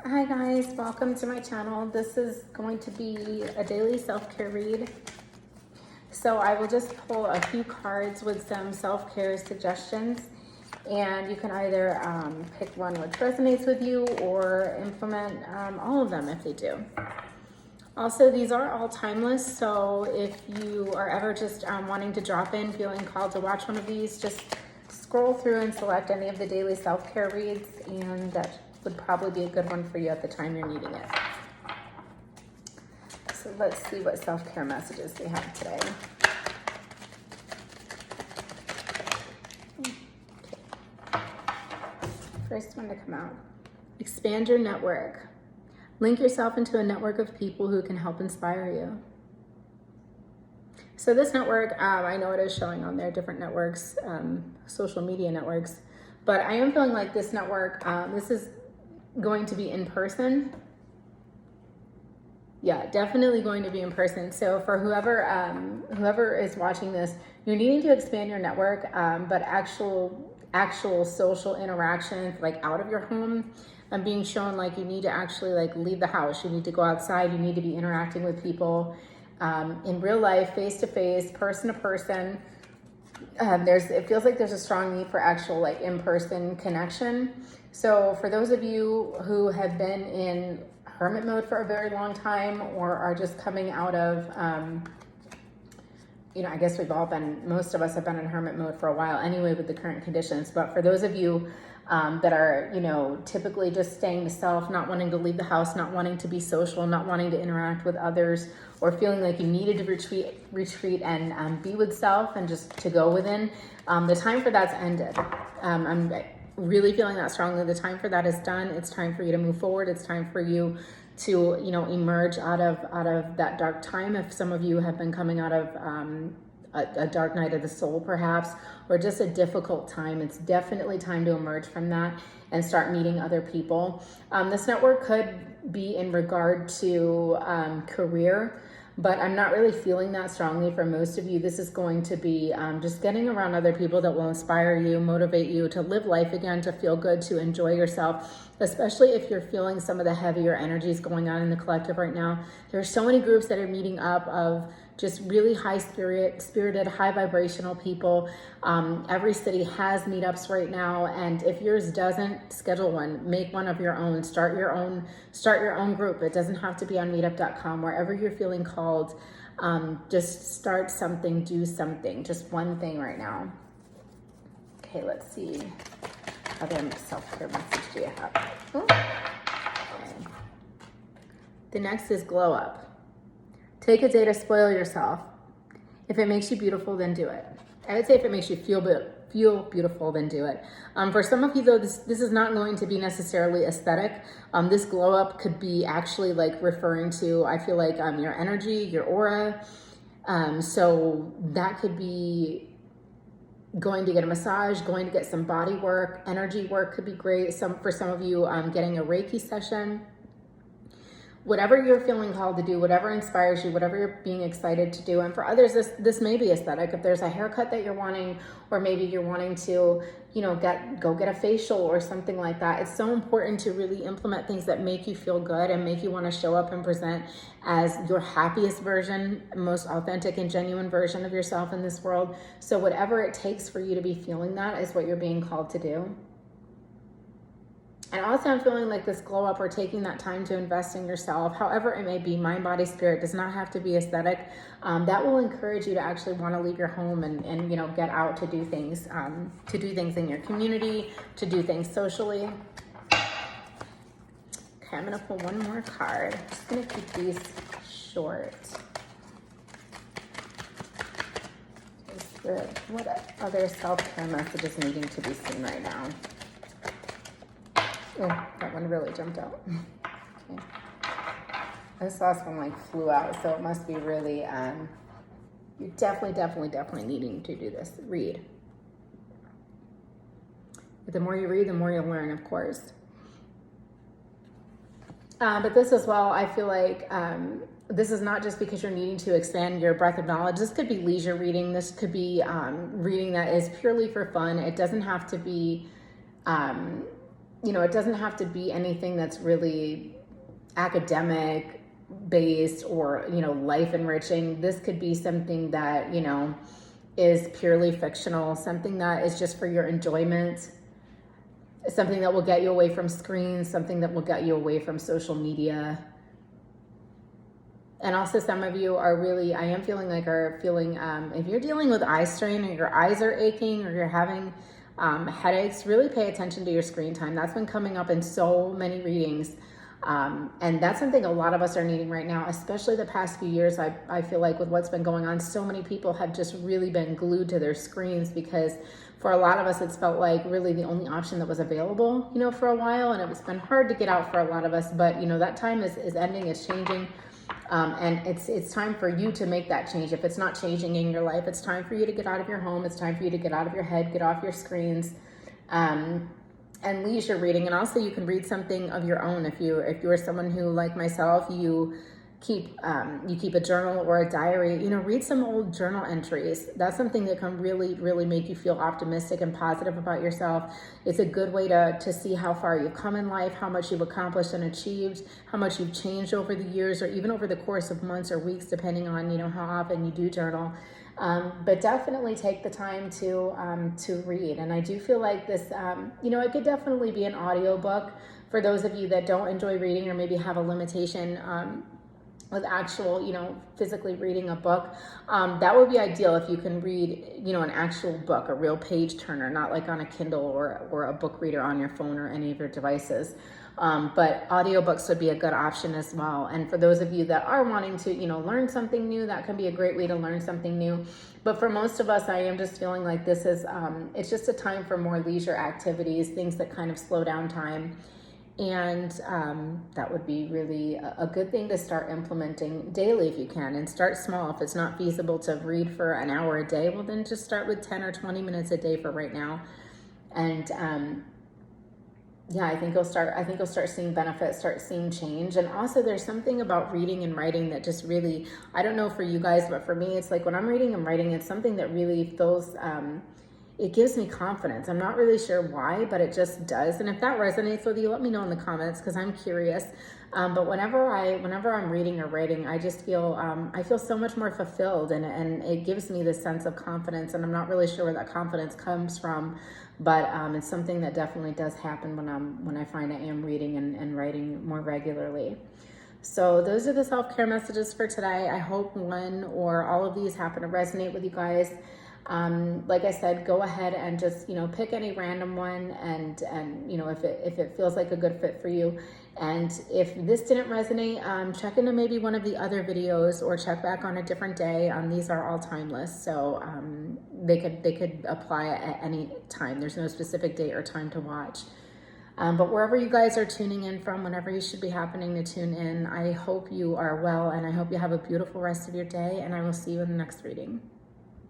Hi guys, welcome to my channel. This is going to be a daily self-care read. So I will just pull a few cards with some self-care suggestions, and you can either pick one which resonates with you or implement all of them if they do. Also, these are all timeless, so if you are ever just wanting to drop in, feeling called to watch one of these, just scroll through and select any of the daily self-care reads, and that would probably be a good one for you at the time you're needing it. So let's see what self-care messages we have today. Okay. First one to come out. Expand your network. Link yourself into a network of people who can help inspire you. So this network, I know it is showing on there, different networks, social media networks, but I am feeling like this network, this is going to be in person. Yeah, definitely going to be in person. So for whoever is watching this, you're needing to expand your network, but actual social interactions, like out of your home, I'm being shown like you need to actually like leave the house. You need to go outside. You need to be interacting with people in real life, face to face, person to person. It feels like there's a strong need for actual like in-person connection. So for those of you who have been in hermit mode for a very long time, or are just coming out of, I guess most of us have been in hermit mode for a while anyway with the current conditions. But for those of you that are, typically just staying to self, not wanting to leave the house, not wanting to be social, not wanting to interact with others, or feeling like you needed to retreat and be with self and just to go within, the time for that's ended. I'm really feeling that strongly. The time for that is done. It's time for you to move forward. It's time for you to, emerge out of that dark time. If some of you have been coming out of a dark night of the soul, perhaps, or just a difficult time, it's definitely time to emerge from that and start meeting other people. This network could be in regard to career, but I'm not really feeling that strongly for most of you. This is going to be just getting around other people that will inspire you, motivate you to live life again, to feel good, to enjoy yourself, especially if you're feeling some of the heavier energies going on in the collective right now. There are so many groups that are meeting up of just really spirited, high vibrational people. Every city has meetups right now, and if yours doesn't, schedule one. Make one of your own. Start your own group. It doesn't have to be on meetup.com. Wherever you're feeling called, just start something, do something. Just one thing right now. Okay, let's see. Other self-care message do you have? Okay. The next is glow up. Take a day to spoil yourself. If it makes you beautiful, then do it. I would say if it makes you feel beautiful, then do it. For some of you though, this is not going to be necessarily aesthetic. This glow up could be actually like referring to, I feel like your energy, your aura. So that could be going to get a massage, going to get some body work, energy work could be great. For some of you, getting a Reiki session. Whatever you're feeling called to do, whatever inspires you, whatever you're being excited to do. And for others, this may be aesthetic. If there's a haircut that you're wanting, or maybe you're wanting to, go get a facial or something like that. It's so important to really implement things that make you feel good and make you want to show up and present as your happiest version, most authentic and genuine version of yourself in this world. So whatever it takes for you to be feeling that is what you're being called to do. And also I'm feeling like this glow up or taking that time to invest in yourself, however it may be, mind, body, spirit, does not have to be aesthetic. That will encourage you to actually want to leave your home and get out to do things in your community, to do things socially. Okay, I'm going to pull one more card. I'm just going to keep these short. What other self-care messages needing to be seen right now? Oh, that one really jumped out. Okay. This last one like flew out, so it must be really, you're definitely needing to do this. Read. But the more you read, the more you'll learn, of course. But this as well, I feel like this is not just because you're needing to expand your breadth of knowledge. This could be leisure reading. This could be reading that is purely for fun. It doesn't have to be you know, it doesn't have to be anything that's really academic based or, you know, life enriching. This could be something that, you know, is purely fictional, something that is just for your enjoyment, something that will get you away from screens, something that will get you away from social media. And also some of you are really, I am feeling like are feeling, if you're dealing with eye strain or your eyes are aching or you're having headaches, really pay attention to your screen time. That's been coming up in so many readings. And that's something a lot of us are needing right now, especially the past few years. I feel like with what's been going on, so many people have just really been glued to their screens because for a lot of us, it's felt like really the only option that was available, you know, for a while. And it's been hard to get out for a lot of us, but you know, that time is ending, it's changing. And it's time for you to make that change. If it's not changing in your life, it's time for you to get out of your home. It's time for you to get out of your head, get off your screens, and leisure reading. And also you can read something of your own. If you're someone who, like myself, you keep a journal or a diary, you know, read some old journal entries. That's something that can really, really make you feel optimistic and positive about yourself. It's a good way to see how far you've come in life, how much you've accomplished and achieved, how much you've changed over the years or even over the course of months or weeks, depending on, you know, how often you do journal. But definitely take the time to read. And I do feel like this, you know, it could definitely be an audiobook for those of you that don't enjoy reading or maybe have a limitation, with actual, you know, physically reading a book. That would be ideal if you can read, you know, an actual book, a real page turner, not like on a Kindle or a book reader on your phone or any of your devices. But audiobooks would be a good option as well. And for those of you that are wanting to, you know, learn something new, that can be a great way to learn something new. But for most of us, I am just feeling like this is, it's just a time for more leisure activities, things that kind of slow down time. And that would be really a good thing to start implementing daily if you can, and start small. If it's not feasible to read for an hour a day, well then just start with 10 or 20 minutes a day for right now. And yeah, I think you'll start seeing benefits, start seeing change. And also there's something about reading and writing that just really, I don't know for you guys, but for me, it's like when I'm reading and writing, it's something that really feels, it gives me confidence. I'm not really sure why, but it just does. And if that resonates with you, let me know in the comments because I'm curious. But whenever I'm reading or writing, I just feel, I feel so much more fulfilled, and it gives me this sense of confidence. And I'm not really sure where that confidence comes from, but it's something that definitely does happen when I find I am reading and writing more regularly. So those are the self-care messages for today. I hope one or all of these happen to resonate with you guys. Like I said, go ahead and just, you know, pick any random one and you know, if it feels like a good fit for you. And if this didn't resonate, check into maybe one of the other videos or check back on a different day. These are all timeless, so they could apply at any time. There's no specific date or time to watch. But wherever you guys are tuning in from, whenever you should be happening to tune in, I hope you are well, and I hope you have a beautiful rest of your day, and I will see you in the next reading.